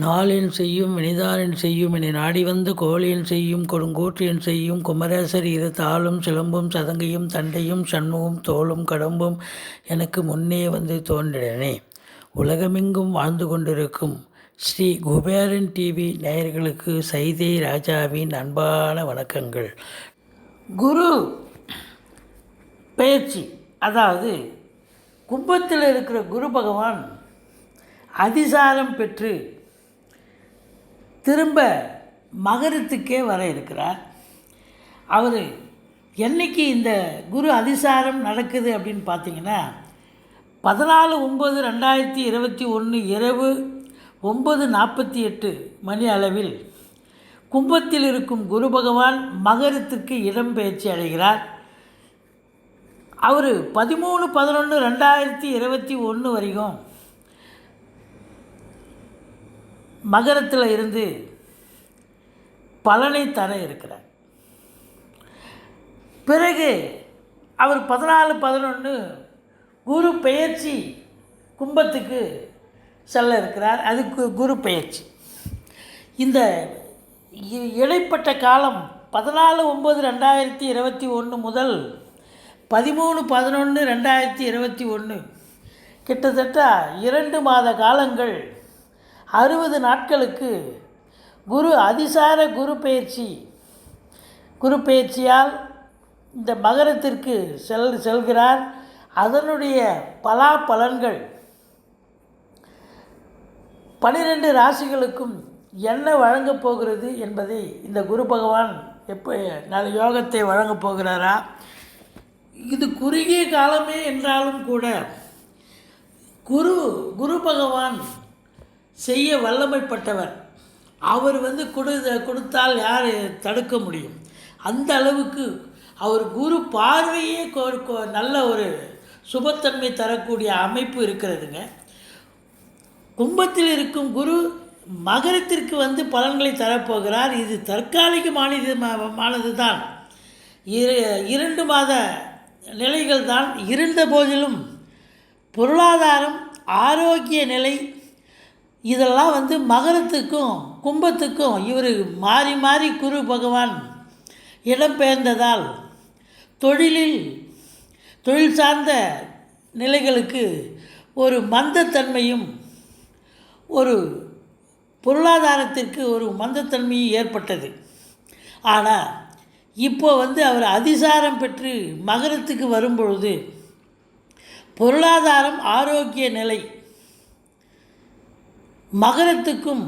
நாளென் செய்யும் வினிதானென் செய்யும் என நாடி வந்து கோளென் செய்யும் கொடுங்கூற்றென் செய்யும் குமரேசர் இரு தாளும் சிலம்பும் சதங்கையும் தண்டையும் சண்முகம் தோளும் கடம்பும் எனக்கு முன்னே வந்து தோன்றினே. உலகமெங்கும் வாழ்ந்து கொண்டிருக்கும் ஸ்ரீ குபேரன் டிவி நேயர்களுக்கு சைதை ராஜாவின் அன்பான வணக்கங்கள். குரு பெயர்ச்சி, அதாவது கும்பத்தில் இருக்கிற குரு பகவான் அதிசாரம் பெற்று திரும்ப மகரத்துக்கே வர இருக்கிறார். அவர் என்றைக்கு இந்த குரு அதிசாரம் நடக்குது அப்படின்னு பார்த்தீங்கன்னா 14/9/2021 இரவு 9:48 மணி அளவில் கும்பத்தில் இருக்கும் குரு பகவான் மகரத்துக்கு இடம்பெயர்ச்சி அடைகிறார். அவர் 13/11/2021 வரைக்கும் மகரத்தில் இருந்து பலனை தர இருக்கிறார். பிறகு அவர் 14/11 குரு பெயர்ச்சி கும்பத்துக்கு செல்ல இருக்கிறார். அதுக்கு குரு பெயர்ச்சி. இந்த இடைப்பட்ட காலம் 14/9/2021 முதல் 13/11/2021 கிட்டத்தட்ட 2 மாத காலங்கள் 60 நாட்களுக்கு குரு அதிசார குரு பெயர்ச்சியால் இந்த மகரத்திற்கு செல்கிறார். அதனுடைய பலாபலன்கள் 12 ராசிகளுக்கும் என்ன வழங்கப் போகிறது என்பதை இந்த குரு பகவான் நல்ல யோகத்தை வழங்கப் போகிறாரா? இது குறுகிய காலமே என்றாலும் கூட குரு பகவான் செய்ய வல்லமைப்பட்டவர். அவர் கொடுத்தால் யார் தடுக்க முடியும்? அந்த அளவுக்கு அவர் குரு பார்வையே நல்ல ஒரு சுபத்தன்மை தரக்கூடிய அமைப்பு இருக்கிறதுங்க. கும்பத்தில் இருக்கும் குரு மகரத்திற்கு பலன்களை தரப்போகிறார். இது தற்காலிகமானது தான். 2 மாத நிலைகள் தான். இருந்த போதிலும் பொருளாதாரம், ஆரோக்கிய நிலை இதெல்லாம் மகரத்துக்கும் கும்பத்துக்கும் இவர் மாறி மாறி குரு பகவான் இடம்பெயர்ந்ததால் தொழில் சார்ந்த நிலைகளுக்கு ஒரு மந்தத்தன்மையும் ஒரு பொருளாதாரத்திற்கு ஒரு மந்தத்தன்மையும் ஏற்பட்டது. ஆனால் இப்போ அவர் அதிசாரம் பெற்று மகரத்துக்கு வரும்பொழுது பொருளாதாரம், ஆரோக்கிய நிலை மகரத்துக்கும்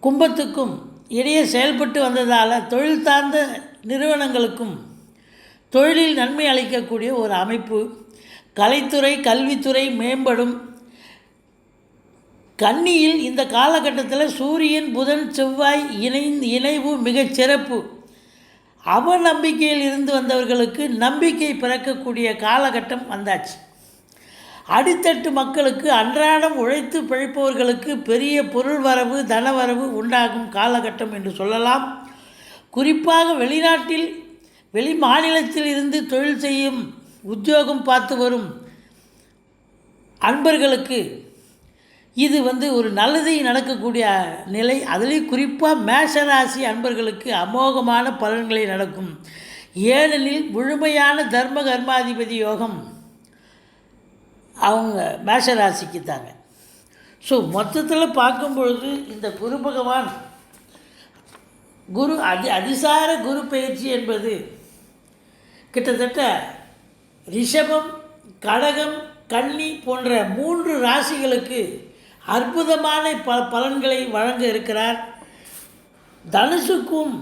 கும்பத்துக்கும் இடையே செயல்பட்டு வந்ததால் தொழில் சார்ந்த நிறுவனங்களுக்கும் தொழிலில் நன்மை அளிக்கக்கூடிய ஒரு அமைப்பு. கலைத்துறை, கல்வித்துறை மேம்படும். கன்னியில் இந்த காலகட்டத்தில் சூரியன், புதன், செவ்வாய் இணைவு மிகச் சிறப்பு. அவநம்பிக்கையில் இருந்து வந்தவர்களுக்கு நம்பிக்கை பிறக்கக்கூடிய காலகட்டம் வந்தாச்சு. அடித்தட்டு மக்களுக்கு, அன்றாடம் உழைத்து பிழைப்பவர்களுக்கு பெரிய பொருள் வரவு, தனவரவு உண்டாகும் காலகட்டம் என்று சொல்லலாம். குறிப்பாக வெளி மாநிலத்தில் இருந்து தொழில் செய்யும், உத்தியோகம் பார்த்து வரும் அன்பர்களுக்கு இது ஒரு நல்லதை நடக்கக்கூடிய நிலை. அதுலேயும் குறிப்பாக மேஷராசி அன்பர்களுக்கு அமோகமான பலன்களை நடக்கும். ஏனெனில் முழுமையான தர்ம கர்மாதிபதி யோகம் அவங்க மேஷராசிக்கு தாங்க. ஸோ மொத்தத்தில் பார்க்கும்பொழுது இந்த குரு பகவான் அதிசார குரு பயிற்சி என்பது கிட்டத்தட்ட ரிஷபம், கடகம், கன்னி போன்ற 3 ராசிகளுக்கு அற்புதமான பலன்களை வழங்க இருக்கிறார். தனுசுக்கும்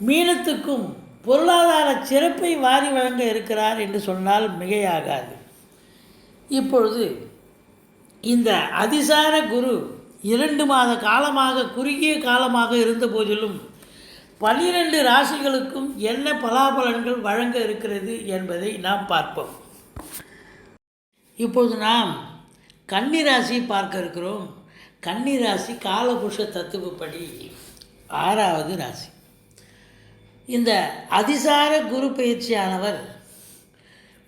மீனத்துக்கும் பொருளாதார சிறப்பை வாரி வழங்க இருக்கிறார் என்று சொன்னால் மிகையாகாது. இப்பொழுது இந்த அதிசார குரு 2 மாத காலமாக, குறுகிய காலமாக இருந்த போதிலும் 12 ராசிகளுக்கும் என்ன பலாபலன்கள் வழங்க இருக்கிறது என்பதை நாம் பார்ப்போம். இப்பொழுது நாம் கன்னி ராசியை பார்க்க இருக்கிறோம். கன்னி ராசி காலபுருஷ தத்துவப்படி 6வது ராசி. இந்த அதிசார குரு பயிற்சியானவர்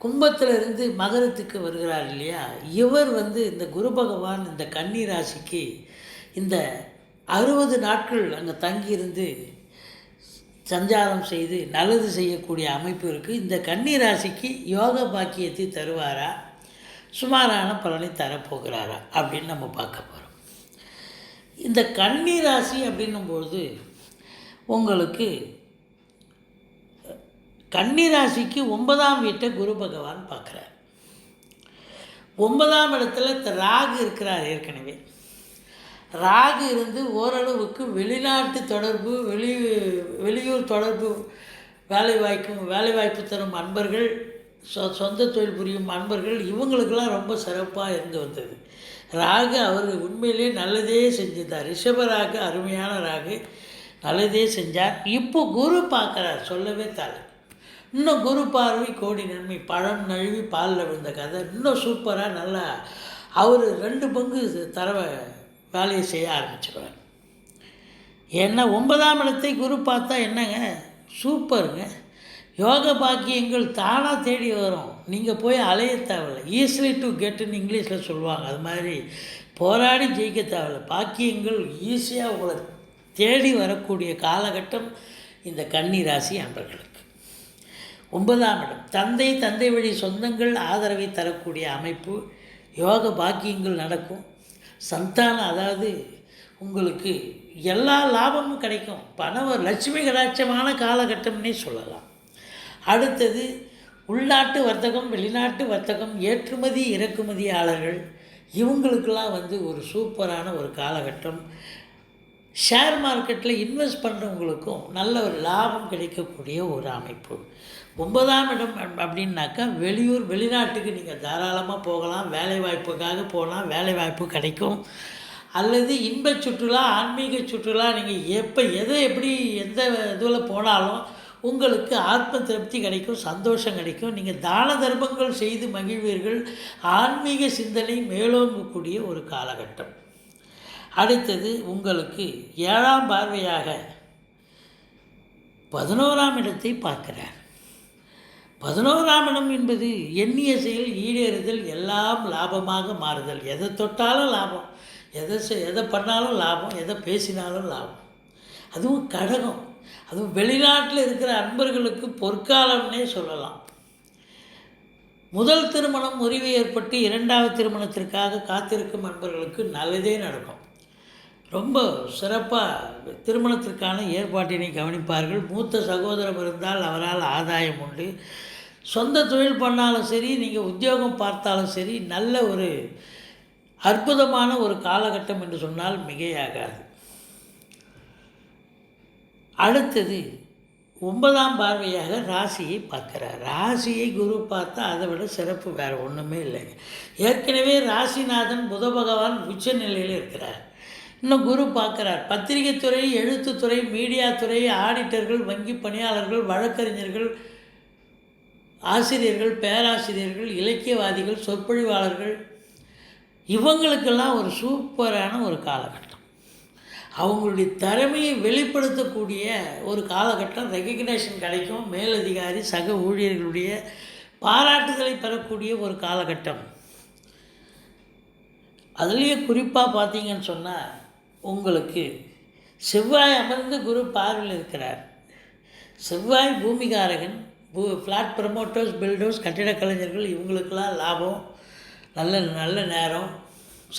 கும்பத்திலிருந்து மகரத்துக்கு வருகிறார் இல்லையா, இவர் இந்த குரு பகவான் இந்த கன்னி ராசிக்கு இந்த 60 நாட்கள் அங்கே தங்கியிருந்து சஞ்சாரம் செய்து நல்லது செய்யக்கூடிய அமைப்பு இருக்குது. இந்த கன்னி ராசிக்கு யோக பாக்கியத்தை தருவாரா, சுமாரான பலனை தரப்போகிறாரா அப்படின்னு நம்ம பார்க்க போகிறோம். இந்த கன்னி ராசி அப்படின்னும்பொழுது உங்களுக்கு கன்னி ராசிக்கு 9ஆம் வீட்டை குரு பகவான் பார்க்குறார். 9ஆம் இடத்துல ராகு இருக்கிறார். ஏற்கனவே ராகு இருந்து ஓரளவுக்கு வெளிநாட்டு தொடர்பு, வெளியூர் தொடர்பு, வேலைவாய்ப்பு தரும் அன்பர்கள், சொந்த தொழில் புரியும் அன்பர்கள், இவங்களுக்கெல்லாம் ரொம்ப சிறப்பாக இருந்து வந்தது. ராகு அவர் உண்மையிலே நல்லதே செஞ்சிருந்தார். ரிஷப ராகு அருமையான ராகு, நல்லதே செஞ்சார். இப்போ குரு பார்க்குறார், சொல்லவே தாழ. இன்னும் குரு பார்வை கோடி நன்மை, பழம் நழுவி பாலில் விழுந்த கதை. இன்னும் சூப்பராக நல்லா அவர் 2 பங்கு தரவை வேலையை செய்ய ஆரம்பிச்சிடுவார். ஏன்னா 9ஆம் இடத்தை குரு பார்த்தா என்னங்க சூப்பருங்க. யோக பாக்கியங்கள் தானாக தேடி வரும். நீங்கள் போய் அலைய தேவையில்லை. ஈஸிலி டு கெட்டுன்னு இங்கிலீஷில் சொல்லுவாங்க. அது மாதிரி போராடி ஜெயிக்க தேவையில்லை. பாக்கியங்கள் ஈஸியாக உங்களை தேடி வரக்கூடிய காலகட்டம் இந்த கன்னி ராசி அன்பர்களுக்கு. 9ஆம் இடம் தந்தை வழி சொந்தங்கள் ஆதரவை தரக்கூடிய அமைப்பு. யோக பாக்கியங்கள் நடக்கும். சந்தானம், அதாவது உங்களுக்கு எல்லா லாபமும் கிடைக்கும். லட்சுமி கடாட்சமான காலகட்டம்னே சொல்லலாம். அடுத்தது உள்நாட்டு வர்த்தகம், வெளிநாட்டு வர்த்தகம், ஏற்றுமதி இறக்குமதியாளர்கள், இவங்களுக்கெல்லாம் ஒரு சூப்பரான ஒரு காலகட்டம். ஷேர் மார்க்கெட்டில் இன்வெஸ்ட் பண்ணுறவங்களுக்கும் நல்ல ஒரு லாபம் கிடைக்கக்கூடிய ஒரு அமைப்பு. 9ஆம் இடம் அப்படின்னாக்கா வெளிநாட்டுக்கு நீங்கள் தாராளமாக போகலாம். வேலைவாய்ப்புக்காக போகலாம், வேலைவாய்ப்பு கிடைக்கும். அல்லது இன்பச் சுற்றுலா, ஆன்மீக சுற்றுலா, நீங்கள் எப்படி எந்த இதில் போனாலும் உங்களுக்கு ஆத்ம திருப்தி கிடைக்கும், சந்தோஷம் கிடைக்கும். நீங்கள் தான தர்மங்கள் செய்து மகிழ்வீர்கள். ஆன்மீக சிந்தனை மேலோங்கக்கூடிய ஒரு காலகட்டம். அடுத்தது உங்களுக்கு 7ஆம் பார்வையாக 11ஆம் இடத்தை பார்க்கிறார். 11ஆம் இடம் என்பது எண்ணிய செயல் ஈடேறுதல், எல்லாம் லாபமாக மாறுதல். எதை தொட்டாலும் லாபம், எதை பண்ணாலும் லாபம், எதை பேசினாலும் லாபம். அதுவும் கடகம், அதுவும் வெளிநாட்டில் இருக்கிற அன்பர்களுக்கு பொற்காலம்னே சொல்லலாம். முதல் திருமணம் முறிவு ஏற்பட்டு 2வது திருமணத்திற்காக காத்திருக்கும் அன்பர்களுக்கு நல்லதே நடக்கும். ரொம்ப சிறப்பாக திருமணத்திற்கான ஏற்பாட்டினை கவனிப்பார்கள். மூத்த சகோதரம் இருந்தால் அவரால் ஆதாயம் உண்டு. சொந்த தொழில் பண்ணாலும் சரி, நீங்கள் உத்தியோகம் பார்த்தாலும் சரி, நல்ல ஒரு அற்புதமான ஒரு காலகட்டம் என்று சொன்னால் மிகையாகாது. அடுத்தது 9ஆம் பார்வையாக ராசியை பார்க்குறார். ராசியை குரு பார்த்தா அதை விட சிறப்பு வேறு ஒன்றுமே இல்லைங்க. ஏற்கனவே ராசிநாதன் புத பகவான் உச்ச நிலையில் இருக்கிறார். இன்னும் குரு பார்க்குறார். பத்திரிகை துறை, எழுத்துத்துறை, மீடியா துறை, ஆடிட்டர்கள், வங்கி பணியாளர்கள், வழக்கறிஞர்கள், ஆசிரியர்கள், பேராசிரியர்கள், இலக்கியவாதிகள், சொற்பொழிவாளர்கள், இவங்களுக்கெல்லாம் ஒரு சூப்பரான ஒரு காலகட்டம். அவங்களுடைய திறமையை வெளிப்படுத்தக்கூடிய ஒரு காலகட்டம். ரெகக்னேஷன் கிடைக்கும். மேலதிகாரி, சக ஊழியர்களுடைய பாராட்டுதலை பெறக்கூடிய ஒரு காலகட்டம். அதுலேயே குறிப்பாக பார்த்தீங்கன்னு சொன்னால் உங்களுக்கு செவ்வாய் அமர்ந்து குரு பார்வையில் இருக்கிறார். செவ்வாய் பூமிகாரகன். ஃப்ளாட் ப்ரமோட்டர்ஸ், பில்டர்ஸ், கட்டிடக் கலைஞர்கள், இவங்களுக்கெல்லாம் லாபம், நல்ல நேரம்,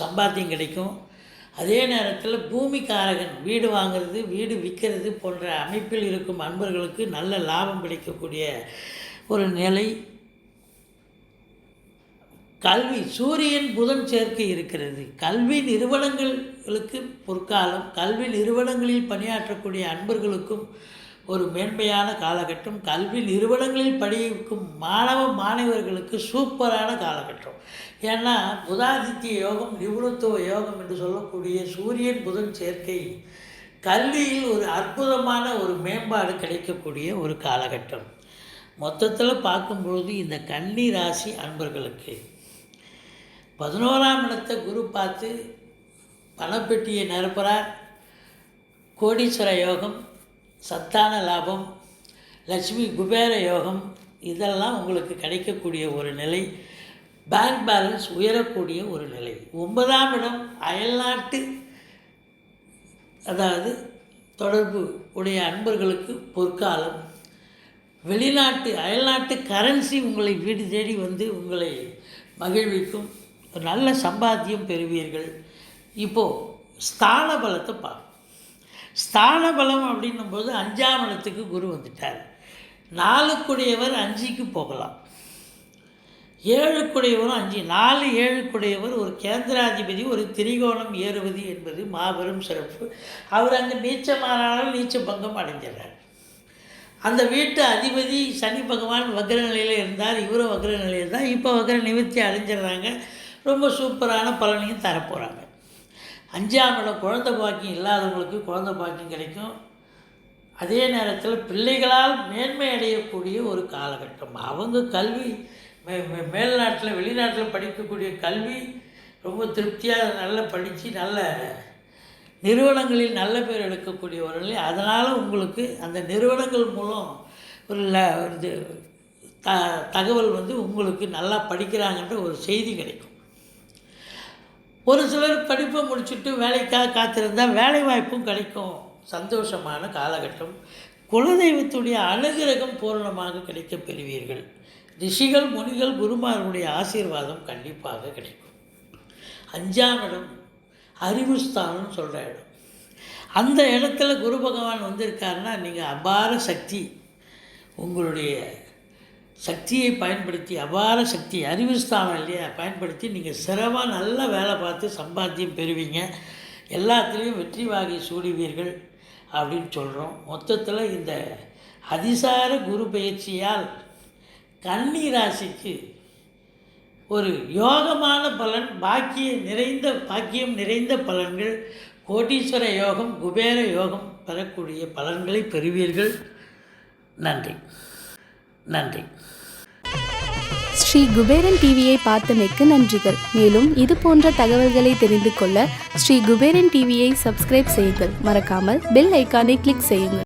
சம்பாத்தியம் கிடைக்கும். அதே நேரத்தில் பூமிக்காரகன் வீடு வாங்கிறது, வீடு விற்கிறது போன்ற அமைப்பில் இருக்கும் அன்பர்களுக்கு நல்ல லாபம் கிடைக்கக்கூடிய ஒரு நிலை. கல்வி, சூரியன் புதன் சேர்க்கை இருக்கிறது. கல்வி நிறுவனங்களுக்கு பொற்காலம். கல்வி நிறுவனங்களில் பணியாற்றக்கூடிய அன்பர்களுக்கும் ஒரு மேன்மையான காலகட்டம். கல்வி நிறுவனங்களில் படிக்கும் மாணவர்களுக்கு சூப்பரான காலகட்டம். ஏன்னா புதாதித்ய யோகம், நிபுணத்துவ யோகம் என்று சொல்லக்கூடிய சூரியன் புதன் சேர்க்கை கல்வியில் ஒரு அற்புதமான ஒரு மேம்பாடு கிடைக்கக்கூடிய ஒரு காலகட்டம். மொத்தத்தில் பார்க்கும்பொழுது இந்த கன்னி ராசி அன்பர்களுக்கு 11ஆம் இடத்தை குரு பார்த்து பணப்பெட்டியை நிரப்புறார். கோடீஸ்வர யோகம், சத்தான லாபம், லட்சுமி குபேர யோகம், இதெல்லாம் உங்களுக்கு கிடைக்கக்கூடிய ஒரு நிலை. பேங்க் பேலன்ஸ் உயரக்கூடிய ஒரு நிலை. 9ஆம் இடம் அயல்நாட்டு அதாவது தொடர்பு உடைய அன்பர்களுக்கு பொற்காலம். வெளிநாட்டு அயல்நாட்டு கரன்சி உங்களை வீடு தேடி வந்து உங்களை மகிழ்விக்கும். ஒரு நல்ல சம்பாத்தியம் பெறுவீர்கள். இப்போது ஸ்தான பலத்தை பார்ப்போம். ஸ்தான பலம் அப்படின்னும்போது 5ஆம் இடத்துக்கு குரு வந்துட்டார். 4க்குடையவர் 5க்கு போகலாம். 7க்குடையவரும் 5. 4 7க்குடையவர் ஒரு கேந்திராதிபதி, ஒரு திரிகோணம் ஏறுவது என்பது மாபெரும் சிறப்பு. அவர் அங்கே நீச்சமானாலும் நீச்ச பங்கம் அடைஞ்சிடறார். அந்த வீட்டு அதிபதி சனி பகவான் வக்ர நிலையில் இருந்தார். இவரும் வக்ர நிலையில் தான். இப்போ வக்ர நிவர்த்தி அடைஞ்சிடுறாங்க. ரொம்ப சூப்பரான பலனையும் தரப்போகிறாங்க. 5ஆம் இடம் குழந்தை பாக்கியம் இல்லாதவங்களுக்கு குழந்தை பாக்கியம் கிடைக்கும். அதே நேரத்தில் பிள்ளைகளால் மேன்மை அடையக்கூடிய ஒரு காலகட்டம். அவங்க கல்வி மேல்நாட்டில் வெளிநாட்டில் படிக்கக்கூடிய கல்வி ரொம்ப திருப்தியாக நல்லா படித்து நல்ல நிறுவனங்களில் நல்ல பேர் எடுக்கக்கூடியவர்கள். அதனால் உங்களுக்கு அந்த நிறுவனங்கள் மூலம் ஒரு தகவல் வந்து உங்களுக்கு நல்லா படிக்கிறாங்கன்ற ஒரு செய்தி கிடைக்கும். ஒரு சிலர் படிப்பை முடிச்சுட்டு வேலைக்காக காத்திருந்தால் வேலை வாய்ப்பும் கிடைக்கும். சந்தோஷமான காலகட்டம். குலதெய்வத்துடைய அனுகிரகம் பூரணமாக கிடைக்கப் பெறுவீர்கள். ரிஷிகள் முனிகள் குருமார்களுடைய ஆசீர்வாதம் கண்டிப்பாக கிடைக்கும். 5ஆம் இடம் அறிவு ஸ்தானம்னு சொல்கிற இடம். அந்த இடத்துல குரு பகவான் வந்திருக்காருன்னா நீங்கள் அபார சக்தி, உங்களுடைய சக்தியை பயன்படுத்தி அபார சக்தி அறிவு ஸ்தானம் இல்லையா பயன்படுத்தி நீங்கள் சிரமமாக நல்ல வேலை பார்த்து சம்பாத்தியம் பெறுவீங்க. எல்லாத்துலேயும் வெற்றி வாகை சூடுவீர்கள் அப்படின்னு சொல்கிறோம். மொத்தத்தில் இந்த அதிசார குரு பயிற்சியால் கன்னி ராசிக்கு ஒரு யோகமான பலன், பாக்கியம் நிறைந்த பலன்கள், கோடீஸ்வர யோகம், குபேர யோகம் பெறக்கூடிய பலன்களை பெறுவீர்கள். நன்றி நன்றி. ஸ்ரீ குபேரன் டிவியை பார்த்தமைக்கு நன்றிகள். மேலும் இது போன்ற தகவல்களை தெரிந்து கொள்ள ஸ்ரீ குபேரன் டிவியை சப்ஸ்கிரைப் செய்யுங்கள். மறக்காமல் பெல் ஐக்கானை கிளிக் செய்யுங்கள்.